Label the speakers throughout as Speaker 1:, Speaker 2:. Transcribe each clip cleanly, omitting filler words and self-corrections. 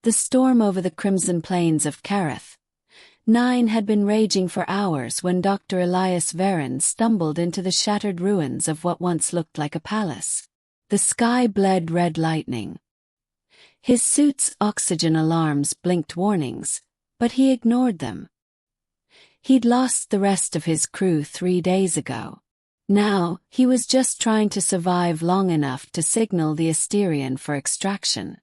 Speaker 1: The storm over the crimson plains of Kareth 9 had been raging for hours when Dr. Elias Verin stumbled into the shattered ruins of what once looked like a palace. The sky bled red lightning. His suit's oxygen alarms blinked warnings, but he ignored them. He'd lost the rest of his crew 3 days ago. Now, he was just trying to survive long enough to signal the Asterian for extraction.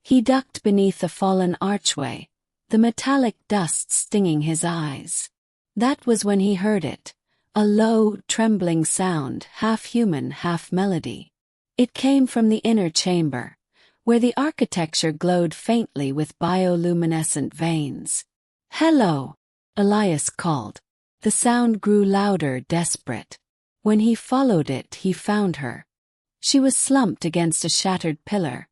Speaker 1: He ducked beneath a fallen archway, the metallic dust stinging his eyes. That was when he heard it, a low, trembling sound, half human, half melody. It came from the inner chamber, where the architecture glowed faintly with bioluminescent veins. "Hello," Elias called. The sound grew louder, desperate. When he followed it, he found her. She was slumped against a shattered pillar,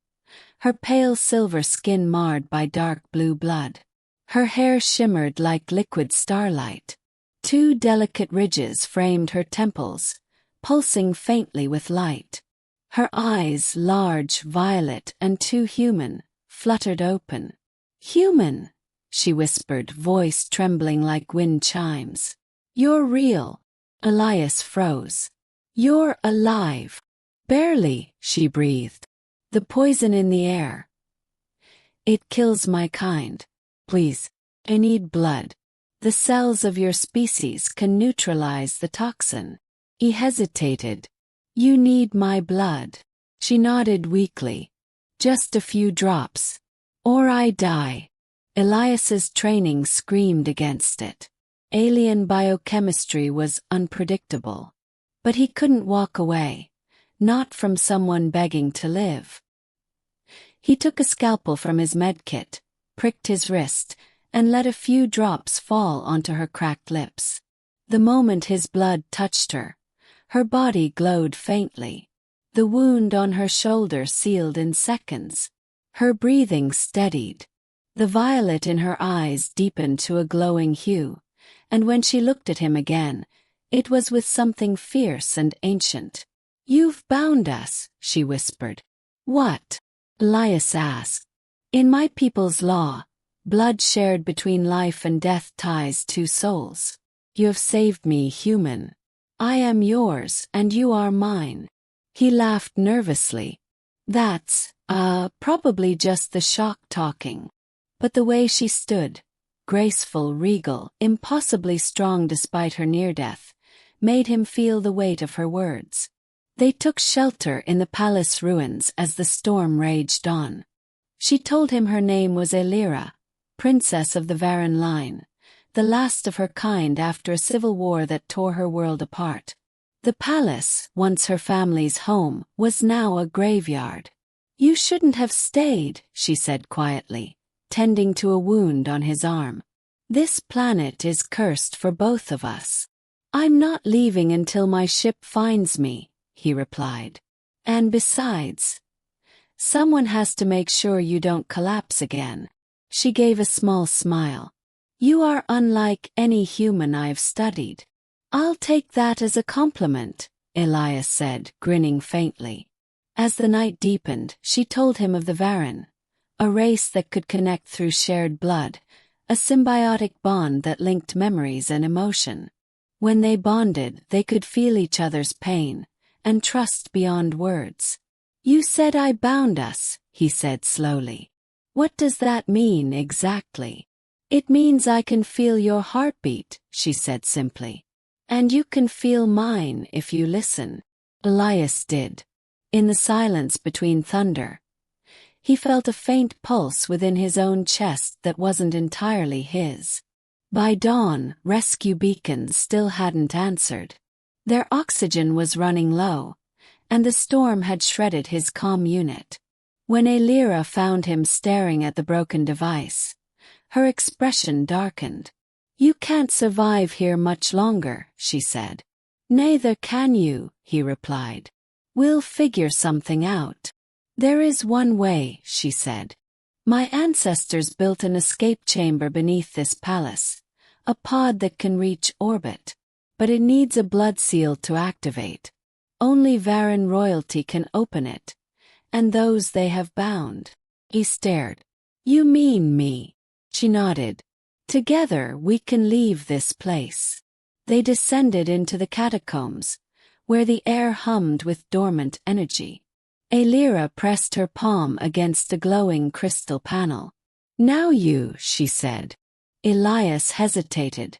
Speaker 1: her pale silver skin marred by dark blue blood. Her hair shimmered like liquid starlight. 2 delicate ridges framed her temples, pulsing faintly with light. Her eyes, large, violet, and too human, fluttered open. "Human," she whispered, voice trembling like wind chimes. "You're real." Elias froze. "You're alive." "Barely," she breathed. "The poison in the air. It kills my kind. Please, I need blood. The cells of your species can neutralize the toxin." He hesitated. "You need my blood." She nodded weakly. "Just a few drops. Or I die." Elias's training screamed against it. Alien biochemistry was unpredictable. But he couldn't walk away, not from someone begging to live. He took a scalpel from his medkit, pricked his wrist, and let a few drops fall onto her cracked lips. The moment his blood touched her, her body glowed faintly. The wound on her shoulder sealed in seconds. Her breathing steadied. The violet in her eyes deepened to a glowing hue, and when she looked at him again, it was with something fierce and ancient. "You've bound us," she whispered. "What?" Elias asked. "In my people's law, blood shared between life and death ties 2 souls. You have saved me, human. I am yours, and you are mine." He laughed nervously. "That's, probably just the shock talking." But the way she stood, graceful, regal, impossibly strong despite her near-death, made him feel the weight of her words. They took shelter in the palace ruins as the storm raged on. She told him her name was Elira, princess of the Verin line, the last of her kind after a civil war that tore her world apart. The palace, once her family's home, was now a graveyard. "You shouldn't have stayed," she said quietly, tending to a wound on his arm. "This planet is cursed for both of us." "I'm not leaving until my ship finds me," he replied. "And besides, someone has to make sure you don't collapse again." She gave a small smile. "You are unlike any human I've studied." "I'll take that as a compliment," Elias said, grinning faintly. As the night deepened, she told him of the Verin, a race that could connect through shared blood, a symbiotic bond that linked memories and emotion. When they bonded, they could feel each other's pain, and trust beyond words. "You said I bound us," he said slowly. "What does that mean exactly?" "It means I can feel your heartbeat," she said simply. "And you can feel mine if you listen." Elias did. In the silence between thunder, he felt a faint pulse within his own chest that wasn't entirely his. By dawn, rescue beacons still hadn't answered. Their oxygen was running low, and the storm had shredded his comm unit. When Elira found him staring at the broken device, her expression darkened. "You can't survive here much longer," she said. "Neither can you," he replied. "We'll figure something out." "There is one way," she said. "My ancestors built an escape chamber beneath this palace, a pod that can reach orbit. But it needs a blood seal to activate. Only Verin royalty can open it, and those they have bound. He stared. You mean me? She nodded. Together we can leave this place. They descended into the catacombs, where the air hummed with dormant energy. Elira pressed her palm against a glowing crystal panel. Now you, she said. Elias hesitated,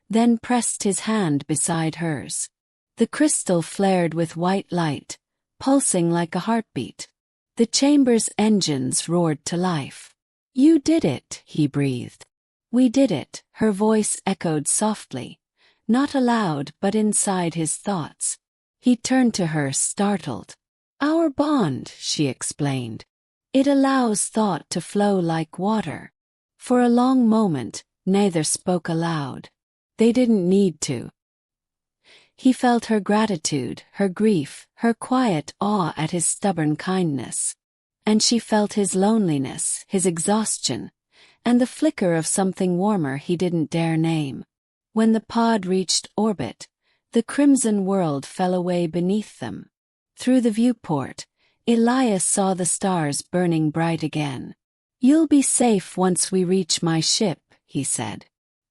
Speaker 1: then pressed his hand beside hers. The crystal flared with white light, pulsing like a heartbeat. The chamber's engines roared to life. You did it, he breathed. We did it, her voice echoed softly, not aloud but inside his thoughts. He turned to her, startled. Our bond, she explained. It allows thought to flow like water. For a long moment, neither spoke aloud. They didn't need to. He felt her gratitude, her grief, her quiet awe at his stubborn kindness. And she felt his loneliness, his exhaustion, and the flicker of something warmer he didn't dare name. When the pod reached orbit, the crimson world fell away beneath them. Through the viewport, Elias saw the stars burning bright again. You'll be safe once we reach my ship, he said.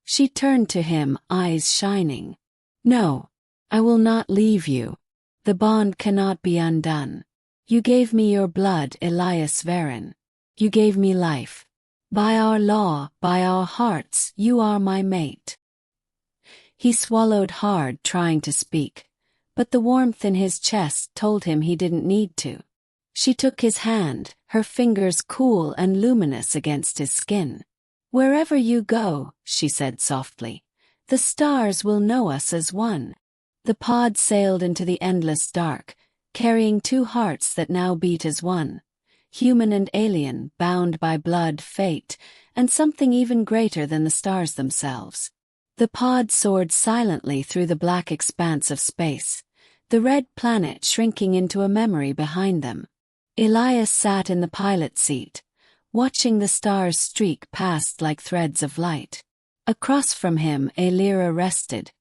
Speaker 1: She turned to him, eyes shining. No, I will not leave you. The bond cannot be undone. You gave me your blood, Elias Verin. You gave me life. By our law, by our hearts, you are my mate. He swallowed hard, trying to speak, but the warmth in his chest told him he didn't need to. She took his hand, her fingers cool and luminous against his skin. Wherever you go, she said softly, the stars will know us as one. The pod sailed into the endless dark, carrying two hearts that now beat as one. Human and alien, bound by blood, fate, and something even greater than the stars themselves. The pod soared silently through the black expanse of space, the red planet shrinking into a memory behind them. Elias sat in the pilot seat, watching the stars streak past like threads of light. Across from him, Elira rested,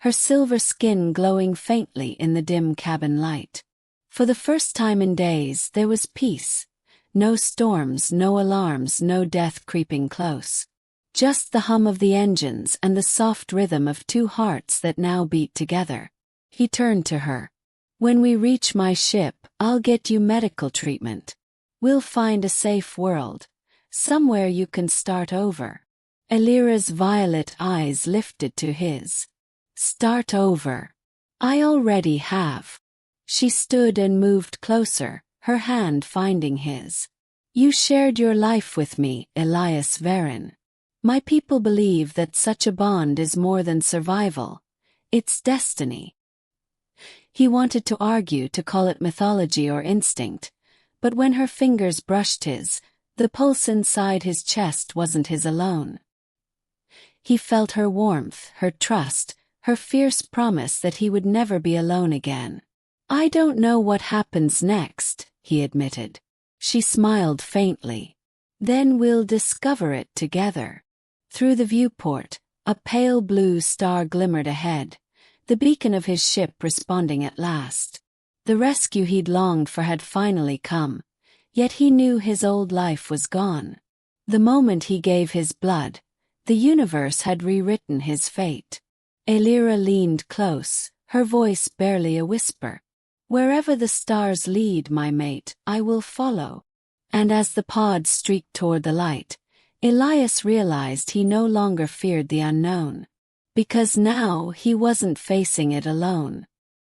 Speaker 1: her silver skin glowing faintly in the dim cabin light. For the first time in days, there was peace. No storms, no alarms, no death creeping close. Just the hum of the engines and the soft rhythm of two hearts that now beat together. He turned to her. When we reach my ship, I'll get you medical treatment. We'll find a safe world. Somewhere you can start over. Elira's violet eyes lifted to his. Start over. I already have. She stood and moved closer, her hand finding his. You shared your life with me, Elias Verin. My people believe that such a bond is more than survival. It's destiny. He wanted to argue, to call it mythology or instinct, but when her fingers brushed his, the pulse inside his chest wasn't his alone. He felt her warmth, her trust, her fierce promise that he would never be alone again. I don't know what happens next, he admitted. She smiled faintly. Then we'll discover it together. Through the viewport, a pale blue star glimmered ahead, the beacon of his ship responding at last. The rescue he'd longed for had finally come, yet he knew his old life was gone. The moment he gave his blood, the universe had rewritten his fate. Elira leaned close, her voice barely a whisper. Wherever the stars lead, my mate, I will follow. And as the pod streaked toward the light, Elias realized he no longer feared the unknown. Because now he wasn't facing it alone.